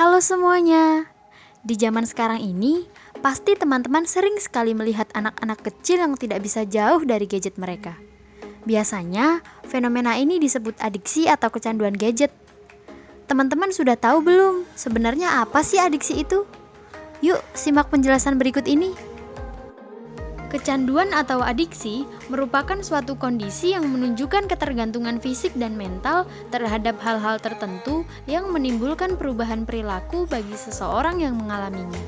Halo semuanya. Di zaman sekarang ini, pasti teman-teman sering sekali melihat anak-anak kecil yang tidak bisa jauh dari gadget mereka. Biasanya, fenomena ini disebut adiksi atau kecanduan gadget. Teman-teman sudah tahu belum sebenarnya apa sih adiksi itu? Yuk, simak penjelasan berikut ini. Kecanduan atau adiksi merupakan suatu kondisi yang menunjukkan ketergantungan fisik dan mental terhadap hal-hal tertentu yang menimbulkan perubahan perilaku bagi seseorang yang mengalaminya.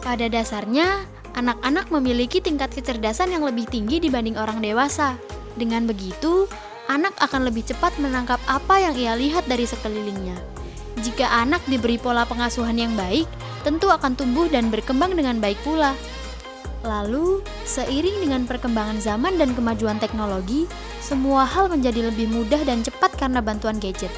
Pada dasarnya, anak-anak memiliki tingkat kecerdasan yang lebih tinggi dibanding orang dewasa. Dengan begitu, anak akan lebih cepat menangkap apa yang ia lihat dari sekelilingnya. Jika anak diberi pola pengasuhan yang baik, tentu akan tumbuh dan berkembang dengan baik pula. Lalu, seiring dengan perkembangan zaman dan kemajuan teknologi, semua hal menjadi lebih mudah dan cepat karena bantuan gadget.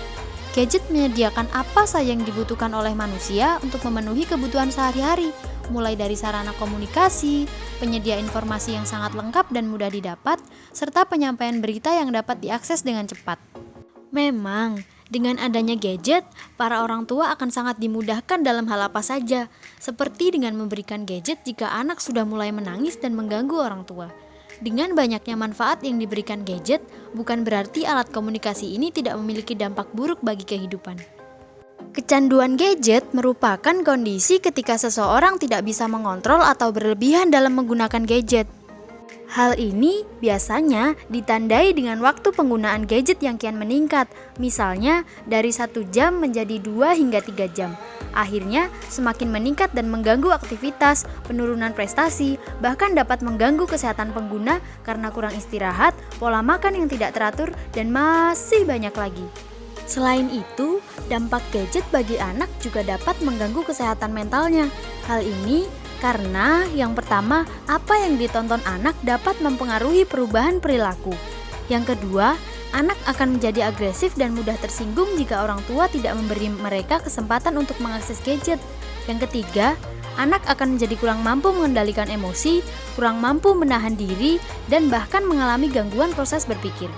Gadget menyediakan apa saja yang dibutuhkan oleh manusia untuk memenuhi kebutuhan sehari-hari, mulai dari sarana komunikasi, penyedia informasi yang sangat lengkap dan mudah didapat, serta penyampaian berita yang dapat diakses dengan cepat. Memang, dengan adanya gadget, para orang tua akan sangat dimudahkan dalam hal apa saja, seperti dengan memberikan gadget jika anak sudah mulai menangis dan mengganggu orang tua. Dengan banyaknya manfaat yang diberikan gadget, bukan berarti alat komunikasi ini tidak memiliki dampak buruk bagi kehidupan. Kecanduan gadget merupakan kondisi ketika seseorang tidak bisa mengontrol atau berlebihan dalam menggunakan gadget. Hal ini biasanya ditandai dengan waktu penggunaan gadget yang kian meningkat, misalnya dari 1 jam menjadi 2 hingga 3 jam. Akhirnya semakin meningkat dan mengganggu aktivitas, penurunan prestasi, bahkan dapat mengganggu kesehatan pengguna karena kurang istirahat, pola makan yang tidak teratur, dan masih banyak lagi. Selain itu, dampak gadget bagi anak juga dapat mengganggu kesehatan mentalnya. Hal ini karena yang pertama, apa yang ditonton anak dapat mempengaruhi perubahan perilaku. Yang kedua, anak akan menjadi agresif dan mudah tersinggung jika orang tua tidak memberi mereka kesempatan untuk mengakses gadget. Yang ketiga, anak akan menjadi kurang mampu mengendalikan emosi, kurang mampu menahan diri, dan bahkan mengalami gangguan proses berpikir.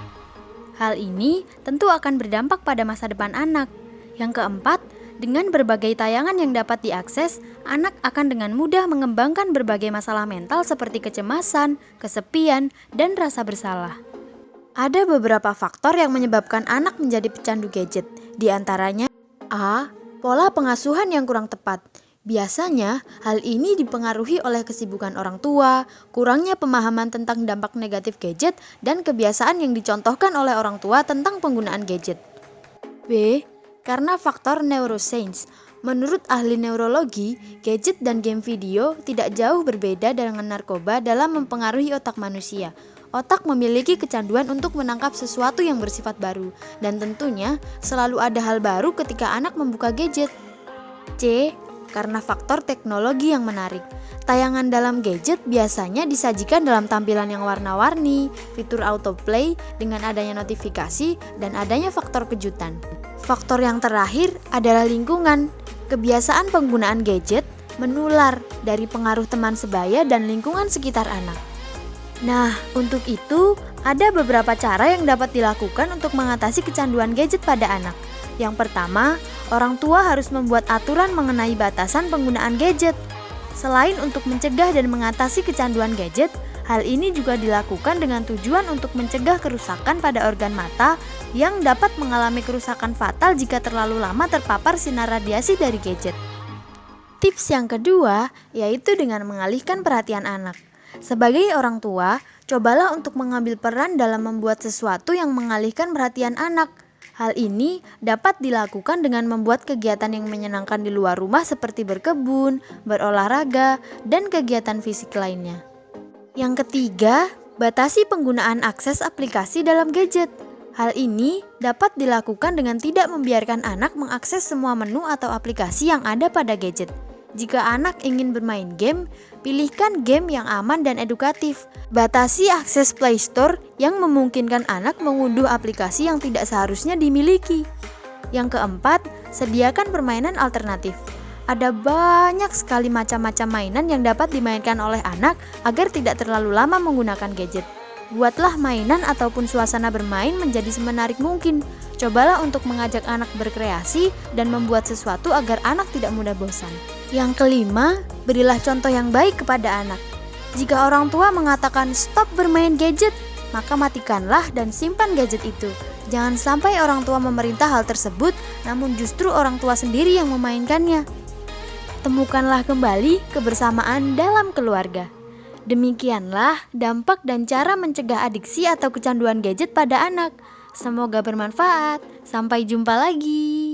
Hal ini tentu akan berdampak pada masa depan anak. Yang keempat, dengan berbagai tayangan yang dapat diakses, anak akan dengan mudah mengembangkan berbagai masalah mental seperti kecemasan, kesepian, dan rasa bersalah. Ada beberapa faktor yang menyebabkan anak menjadi pecandu gadget. Di antaranya, A. Pola pengasuhan yang kurang tepat. Biasanya, hal ini dipengaruhi oleh kesibukan orang tua, kurangnya pemahaman tentang dampak negatif gadget, dan kebiasaan yang dicontohkan oleh orang tua tentang penggunaan gadget. B. Karena faktor neuroscience. Menurut ahli neurologi, gadget dan game video tidak jauh berbeda dengan narkoba dalam mempengaruhi otak manusia. Otak memiliki kecanduan untuk menangkap sesuatu yang bersifat baru, dan tentunya selalu ada hal baru ketika anak membuka gadget. C. Karena faktor teknologi yang menarik. Tayangan dalam gadget biasanya disajikan dalam tampilan yang warna-warni, fitur autoplay dengan adanya notifikasi, dan adanya faktor kejutan. Faktor yang terakhir adalah lingkungan. Kebiasaan penggunaan gadget menular dari pengaruh teman sebaya dan lingkungan sekitar anak. Nah, untuk itu ada beberapa cara yang dapat dilakukan untuk mengatasi kecanduan gadget pada anak. Yang pertama, orang tua harus membuat aturan mengenai batasan penggunaan gadget. Selain untuk mencegah dan mengatasi kecanduan gadget, hal ini juga dilakukan dengan tujuan untuk mencegah kerusakan pada organ mata yang dapat mengalami kerusakan fatal jika terlalu lama terpapar sinar radiasi dari gadget. Tips yang kedua yaitu dengan mengalihkan perhatian anak. Sebagai orang tua, cobalah untuk mengambil peran dalam membuat sesuatu yang mengalihkan perhatian anak. Hal ini dapat dilakukan dengan membuat kegiatan yang menyenangkan di luar rumah seperti berkebun, berolahraga, dan kegiatan fisik lainnya. Yang ketiga, batasi penggunaan akses aplikasi dalam gadget. Hal ini dapat dilakukan dengan tidak membiarkan anak mengakses semua menu atau aplikasi yang ada pada gadget. Jika anak ingin bermain game, pilihkan game yang aman dan edukatif. Batasi akses Play Store yang memungkinkan anak mengunduh aplikasi yang tidak seharusnya dimiliki. Yang keempat, sediakan permainan alternatif. Ada banyak sekali macam-macam mainan yang dapat dimainkan oleh anak agar tidak terlalu lama menggunakan gadget. Buatlah mainan ataupun suasana bermain menjadi semenarik mungkin. Cobalah untuk mengajak anak berkreasi dan membuat sesuatu agar anak tidak mudah bosan. Yang kelima, berilah contoh yang baik kepada anak. Jika orang tua mengatakan stop bermain gadget, maka matikanlah dan simpan gadget itu. Jangan sampai orang tua memerintah hal tersebut, namun justru orang tua sendiri yang memainkannya. Temukanlah kembali kebersamaan dalam keluarga. Demikianlah dampak dan cara mencegah adiksi atau kecanduan gadget pada anak. Semoga bermanfaat. Sampai jumpa lagi.